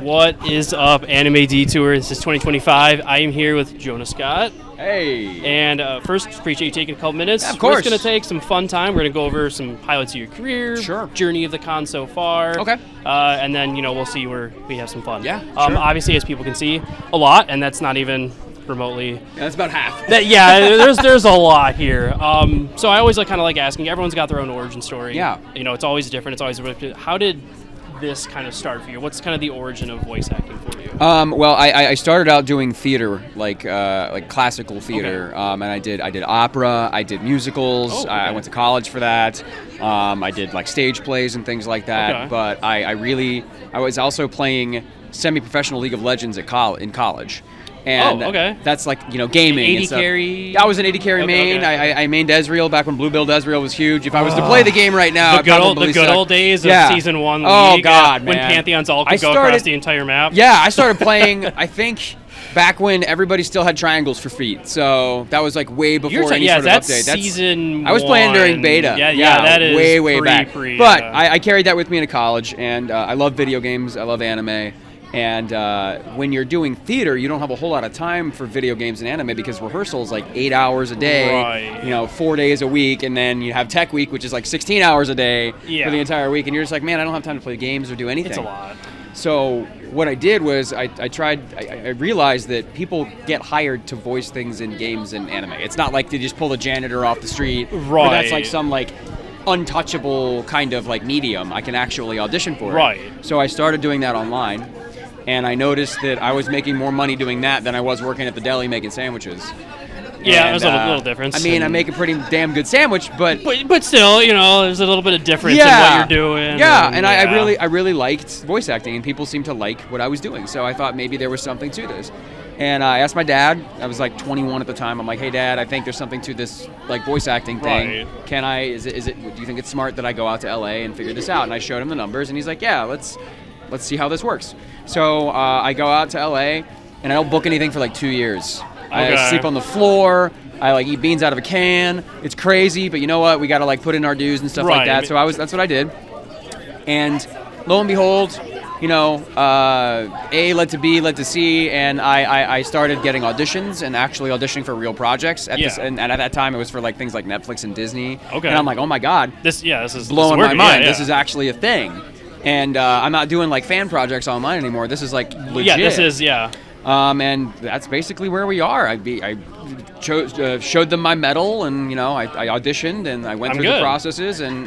What is up, Anime Detour? This is 2025. I am here with Jonah Scott. Hey. And first, appreciate you taking a couple minutes. Yeah, of course. We're just going to take some fun time. We're going to go over some highlights of your career, journey of the con so far. Okay. And then, we'll see where we have some fun. Yeah, Obviously, as people can see, a lot, and that's not even remotely. Yeah, that's about half. There's a lot here. So I always kind of like asking. Everyone's got their own origin story. Yeah. It's always different. It's always how did this kind of start for you? What's kind of the origin of voice acting for you? Well, I started out doing theater, like classical theater, and I did opera, I did musicals, Oh, okay. I went to college for that. I did like stage plays and things like that. Okay. But I was also playing semi-professional League of Legends in college. And that's like, gaming. An 80 and stuff. carry? I was an 80 carry main. Okay. I mained Ezreal back when Blue Build Ezreal was huge. If I was to play the game right now, the good old days of Season 1 League. Oh, God, when man. Pantheon's all could go across the entire map. Yeah, I started playing, I think, back when everybody still had triangles for feet. So that was like way before any sort of update. That's Season I was playing during beta. Yeah, that is way back. But yeah. I carried that with me into college, and I love video games. I love anime. And when you're doing theater, you don't have a whole lot of time for video games and anime because rehearsal is like 8 hours a day, 4 days a week, and then you have tech week, which is like 16 hours a day for the entire week. And you're just like, man, I don't have time to play games or do anything. It's a lot. So what I did was I realized that people get hired to voice things in games and anime. It's not like they just pull a janitor off the street. Right. Or that's like some like untouchable kind of like medium. I can actually audition for it. Right. So I started doing that online. And I noticed that I was making more money doing that than I was working at the deli making sandwiches. Yeah, and, there's a little difference. I mean, I make a pretty damn good sandwich, but still, there's a little bit of difference in what you're doing. Yeah, and I really liked voice acting, and people seemed to like what I was doing. So I thought maybe there was something to this. And I asked my dad. I was like 21 at the time. I'm like, hey, Dad, I think there's something to this like voice acting thing. Right. Can I? Is it? Do you think it's smart that I go out to LA and figure this out? And I showed him the numbers, and he's like, yeah, let's see how this works. So I go out to LA, and I don't book anything for like 2 years. Okay. I sleep on the floor. I like eat beans out of a can. It's crazy, but you know what? We got to like put in our dues and stuff like that. So that's what I did. And lo and behold, A led to B led to C, and I started getting auditions and actually auditioning for real projects. And at that time, it was for like things like Netflix and Disney. Okay. And I'm like, oh my God, this is blowing my mind. Yeah. This is actually a thing. And I'm not doing like fan projects online anymore. This is like legit. Yeah, this is, and that's basically where we are. I showed them my medal, and I auditioned, and I went through the processes, and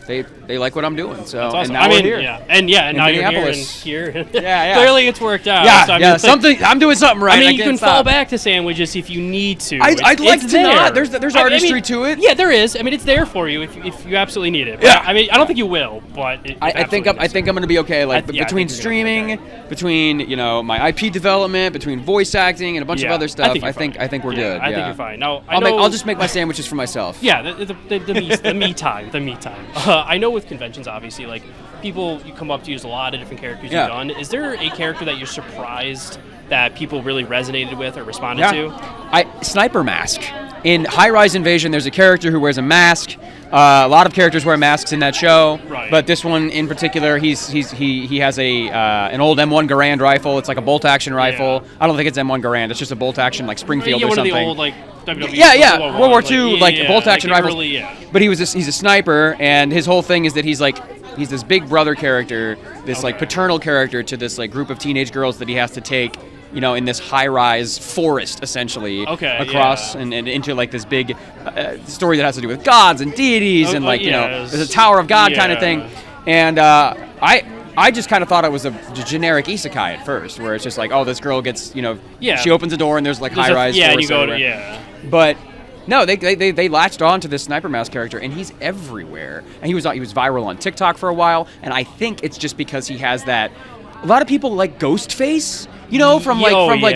they like what I'm doing. So awesome. And now we're here. Yeah, and now you're here. Clearly, it's worked out. I'm doing something right. I mean, you can fall back to sandwiches if you need to. I'd like to not. There's artistry to it. Yeah, there is. I mean, it's there for you if you absolutely need it. But, yeah. I mean, I don't think you will, but I think I'm going to be okay. Like between streaming, between my IP development, between voice acting and a bunch of other stuff, I think we're good. I think you're fine. Now, I'll just make my sandwiches for myself. Yeah, the me time. I know with conventions, obviously, like people, you come up to use a lot of different characters you've done. Is there a character that you're surprised that people really resonated with or responded to? Sniper Mask. In High Rise Invasion, there's a character who wears a mask. A lot of characters wear masks in that show, but this one in particular, he has an old M1 Garand rifle. It's like a bolt action rifle. Yeah. I don't think it's M1 Garand. It's just a bolt action like Springfield or something. One of the old WWE. World War II bolt action rifles. But he's a sniper, and his whole thing is that he's this big brother character, this like paternal character to this like group of teenage girls that he has to take. In this high-rise forest, essentially, across and into like this big story that has to do with gods and deities and there's a Tower of God kind of thing. And I just kind of thought it was a generic isekai at first, where it's just like, oh, this girl gets, she opens a door and there's like high-rise and you go But no, they latched on to this Sniper Mask character, and he's everywhere. And he was viral on TikTok for a while, and I think it's just because he has that. A lot of people like Ghostface. From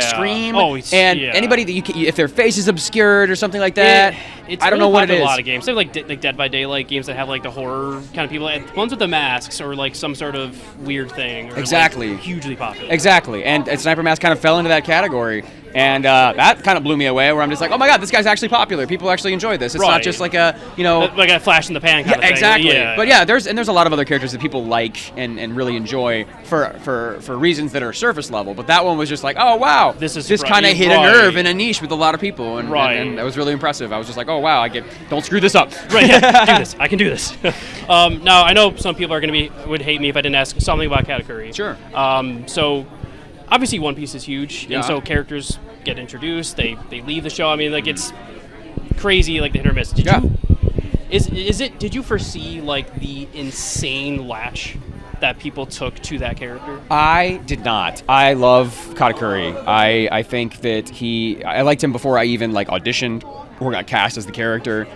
Scream, anybody that if their face is obscured or something like that, it's I don't know what it is. A lot of games, so like Dead by Daylight games that have like the horror kind of people, ones with the masks or like some sort of weird thing. Or, exactly, hugely popular. Exactly, and Sniper Mask kind of fell into that category. And that kind of blew me away, where I'm just like, oh my god, this guy's actually popular. People actually enjoy this. It's not just like a, like a flash in the pan kind of thing. Exactly. But yeah, there's a lot of other characters that people like and really enjoy for reasons that are surface level. But that one was just like, oh wow, this kind of hit a nerve and a niche with a lot of people, and that was really impressive. I was just like, oh wow, don't screw this up. Right. Yeah, do this. I can do this. Now I know some people would hate me if I didn't ask something about Katakuri. Sure. So obviously One Piece is huge, and so characters get introduced, they leave the show. I mean, like, it's crazy, like the hit or miss. Did you foresee like the insane latch that people took to that character? I did not. I love Katakuri. I think that I liked him before I even like auditioned or got cast as the character,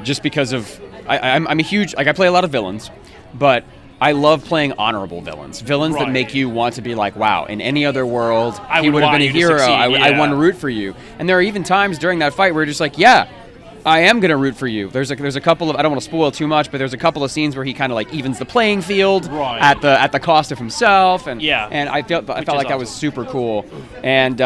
just because of I'm a huge, like, I play a lot of villains, but I love playing honorable villains that make you want to be like, wow, in any other world, he would have been a hero. I want to root for you. And there are even times during that fight where you're just like, yeah, I am going to root for you. There's a couple of, I don't want to spoil too much, but there's a couple of scenes where he kind of like evens the playing field at the cost of himself. And I felt like that was super cool. And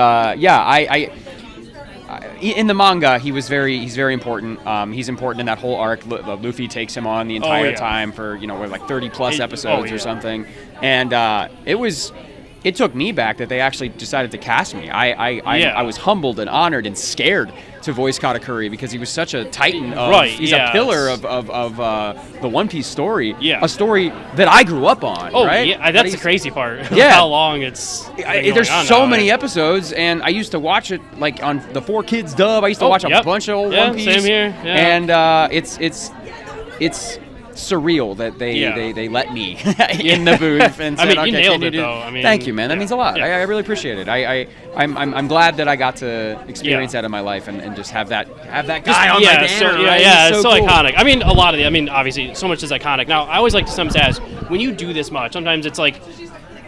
in the manga, he's very important. He's important in that whole arc. Luffy takes him on the entire time for like 30 plus episodes or something, and it took me back that they actually decided to cast me. I was humbled and honored and scared to voice Katakuri because he was such a titan. He's a pillar of the One Piece story. Yeah. A story that I grew up on. Oh, right? Yeah, that's the crazy part. Yeah. How long it's. There's so many episodes, and I used to watch it like on the 4Kids dub. I used to watch a bunch of old One Piece. Same here. Yeah. And it's surreal that they let me in the booth and said, you nailed it, though. Thank you, man. That means a lot. I really appreciate it. I'm glad that I got to experience that in my life and just have that guy on my banner. It's so cool. Iconic. I mean, a lot of it. Obviously, so much is iconic. Now, I always like to sometimes ask, when you do this much, sometimes it's like,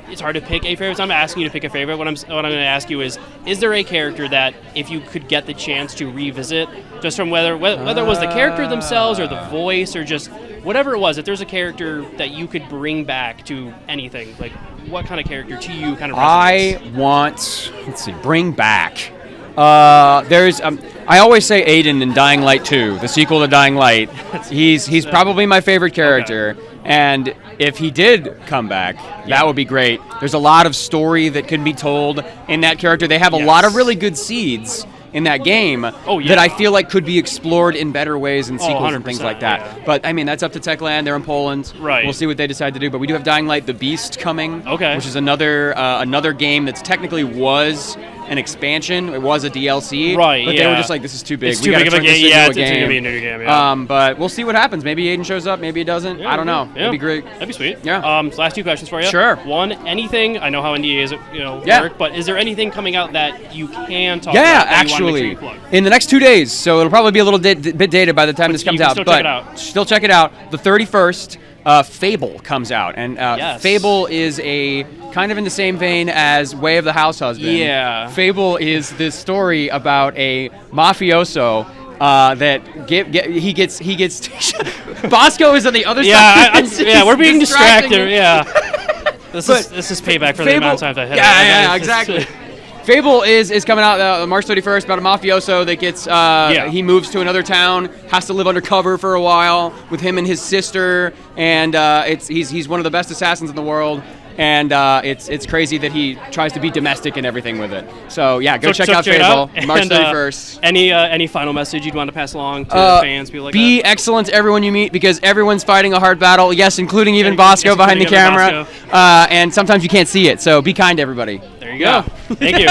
it's hard to pick a favorite. So I'm asking you to pick a favorite. What I'm going to ask you is there a character that if you could get the chance to revisit, just from whether it was the character themselves or the voice or just whatever it was, if there's a character that you could bring back to anything, like what kind of character to you kind of resonates? Bring back. I always say Aiden in Dying Light 2, the sequel to Dying Light. He's probably my favorite character. Okay. And if he did come back, that would be great. There's a lot of story that can be told in that character. They have a lot of really good seeds in that game that I feel like could be explored in better ways in sequels and things like that. Yeah. But that's up to Techland. They're in Poland. Right. We'll see what they decide to do. But we do have Dying Light: The Beast coming, which is another game that's technically was an expansion. It was a DLC, right? But they were just like, this is too big. It's too big of a game. Yeah, it's going to be a new game. Yeah. But we'll see what happens. Maybe Aiden shows up. Maybe he doesn't. I don't know. That'd be great. That'd be sweet. Yeah. Last two questions for you. Sure. One, anything? I know how NDAs work, but is there anything coming out that you can talk about? Yeah, actually, in the next 2 days. So it'll probably be a little bit dated by the time this comes out. Still check it out. The 31st. Fable comes out, and Fable is a kind of in the same vein as Way of the House Husband. Yeah. Fable is this story about a mafioso that he gets Bosco is on the other side. We're being distracted. Yeah. This is payback for the amount of times I hit it. Yeah, exactly. Fable is coming out March 31st about a mafioso that gets he moves to another town, has to live undercover for a while with him and his sister, and he's one of the best assassins in the world, and it's crazy that he tries to be domestic and everything with it. So check out Fable March 31st. Any final message you'd want to pass along to fans, people like be excellent to everyone you meet, because everyone's fighting a hard battle. Yes, including even Bosco behind the camera, and sometimes you can't see it. So be kind to everybody. There you go. Thank you.